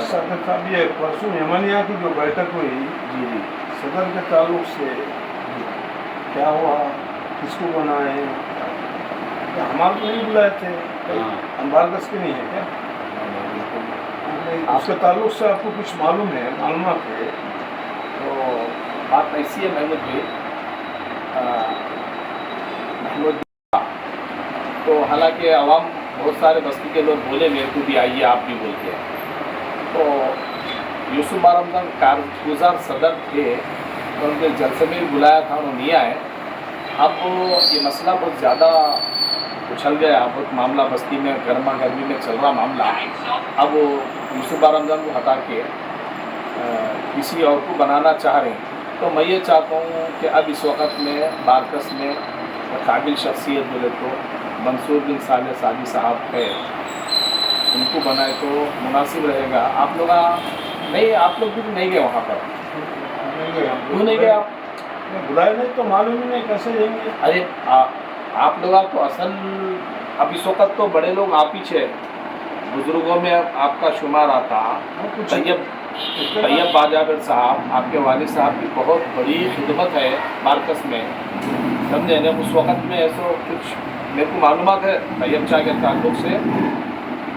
साकिब साहब, ये परसों यमनिया की जो बैठक हुई जी जी सदर के ताल्लुक से क्या हुआ, किसको बनाए? क्या हमारे को नहीं बुलाए थे? हाँ। हम भारत के नहीं है क्या? उसके ताल्लुक से आपको कुछ मालूम है, मालूमात है? तो बात ऐसी है महमूद भाई, महमूद, तो हालांकि अवाम बहुत सारे बस्ती के लोग बोले मेरे को भी आइए, आप भी बोल के, तो यूसुफ बारमजान कारगुजार सदर थे, तो उनके जलसे में भी बुलाया था, उन्होंने नहीं आए। अब ये मसला बहुत ज़्यादा उछल गया, बहुत मामला बस्ती में गर्मा गर्मी में चल रहा मामला। अब वो यूसुफ बारमजान को हटा के किसी और को बनाना चाह रहे हैं। तो मैं ये चाहता हूँ कि अब इस वक्त में बारकस में काबिल शख्सियत बोले तो मंसूर बिन साले सादी साहब है, उनको बनाए तो मुनासिब रहेगा। आप लोग नहीं, आप लोग भी नहीं गए वहाँ पर? नहीं गए हम। क्यों नहीं गए आप? बुलाए नहीं तो मालूम ही नहीं, कैसे जाएंगे? अरे आप लोग तो असल अब इस वक्त तो बड़े लोग आप ही छे, बुजुर्गों में आपका शुमार आता। तैयब बाजाबिर साहब, आपके वालिद साहब की बहुत बड़ी खिदमत है मार्कस में, समझे ना? उस वक़्त में ऐसा कुछ मेरे को मालूमात है, तैयब शाह के ताल्लुक़ से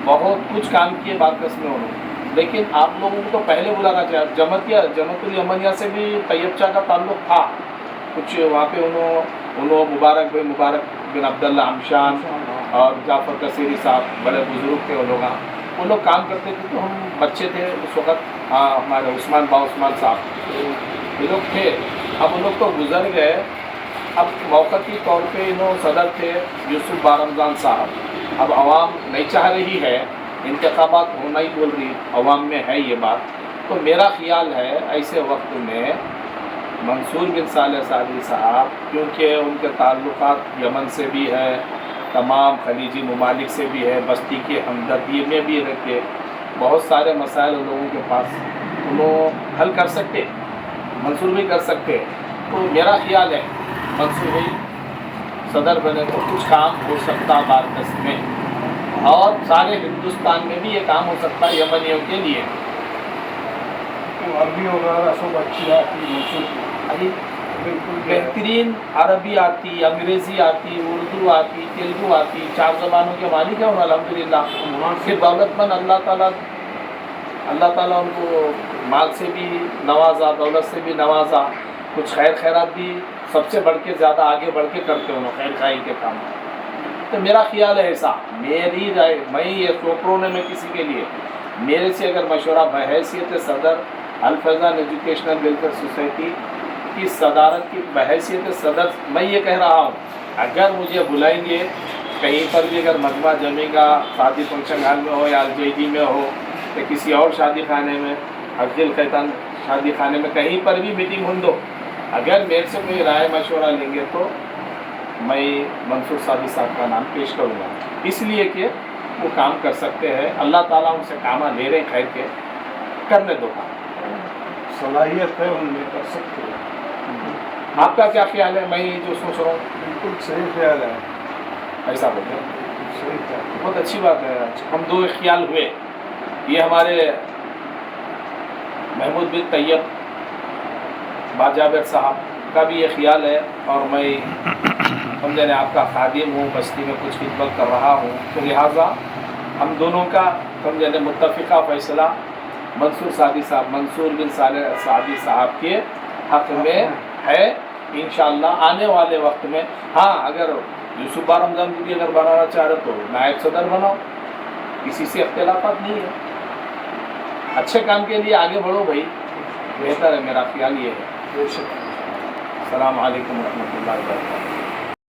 बहुत कुछ काम किए मार्कस में उन्होंने। लेकिन आप लोगों को तो पहले बुलाना चाहिए। जमतुल यमनिया से भी तैयब शाह का ताल्लुक़ था कुछ, वहाँ पे उन्होंने मुबारक बिन अब्दुल्ला अमशान और जाफ़र कसीरी साहब बड़े बुज़ुर्ग थे, वो लोग काम करते थे। तो हम बच्चे थे उस वक़्त, हमारे उस्मान साहब ये लोग थे। अब वो लोग तो गुज़र गए। अब मौक़ती तौर पे इन्होंने सदर थे यूसुफ बारमजान साहब। अब आवाम नहीं चाह रही है, इंतखाबात होना ही बोल रही आवाम में है ये बात। तो मेरा ख़्याल है ऐसे वक्त में मंसूर बिन साले सादी साहब, क्योंकि उनके ताल्लुकात यमन से भी है, तमाम खलीजी ममालिक से भी है, बस्ती की हमदर्दी में भी रहते, बहुत सारे मसाइल लोगों के पास उन्होंने हल कर सकते, मंसूर भी कर सकते। तो मेरा ख्याल है मंसूर भाई सदर बने तो कुछ काम हो सकता बारकस में, और सारे हिंदुस्तान में भी ये काम हो सकता है यमनियों के लिए। तो अरबी वगैरह सब अच्छी आती, मंसूर अभी बेहतरीन अरबी आती, अंग्रेज़ी आती, उर्दू आती, तेलुगु आती, 4 ज़बानों के मालिक हैं अल्हम्दुलिल्लाह। फिर दौलतमंद अल्लाह ताला उनको माल से भी नवाजा, दौलत से भी नवाजा, कुछ खैर खैरात भी सबसे बढ़ के ज़्यादा आगे बढ़ के करते हैं उन्होंने खैर खाई के काम। तो मेरा ख्याल है ऐसा, मेरी राय, मैं ये सोपरोने में किसी के लिए मेरे से अगर मशवरा बहैसियत सदर अल-फैज़ान एजुकेशनल वेलफेयर सोसाइटी की सदारत की बहैसियत सदर मैं ये कह रहा हूँ, अगर मुझे बुलाएंगे कहीं पर भी, अगर मजमा जमेगा शादी फंक्शन हॉल में हो या अलजेडी में हो या किसी और शादी खाने में, अफजल खैतान शादी खाने में, कहीं पर भी मीटिंग हो दो, अगर मेरे से कोई राय मशवरा लेंगे तो मैं मंसूर सादी साहब का नाम पेश करूँगा, इसलिए कि वो काम कर सकते हैं। अल्लाह ताला उनसे कामा ले रहे खैर के, करने दो काम, सलाहियत है, उनमें कर सकते हैं। आपका क्या ख्याल है? मैं जो सोच रहा हूँ बिल्कुल सही ख्याल है, ऐसा बोलते हैं, सही ख्याल है। बहुत अच्छी बात है। हम दो ख्याल हुए, ये हमारे महमूद बिन तैयब बाजाबिर साहब का भी ये ख्याल है, और मैं समझे आपका खादिम हूँ, बस्ती में कुछ खिदमत कर रहा हूँ, तो लिहाजा हम दोनों का समझे मुत्तफ़िक़ा फ़ैसला मंसूर बिन साले सादी साहब के हक़ में है इंशाअल्लाह आने वाले वक्त में। हाँ, अगर यूसुफ बारमजान को भी अगर बनाना चाह रहे तो नायब सदर बनाओ, किसी से अख्तिलाफ़ात नहीं है। अच्छे काम के लिए आगे बढ़ो भाई, बेहतर है, मेरा ख्याल ये है। अस्सलाम वालेकुम रहमतुल्लाहि व बरकातहू।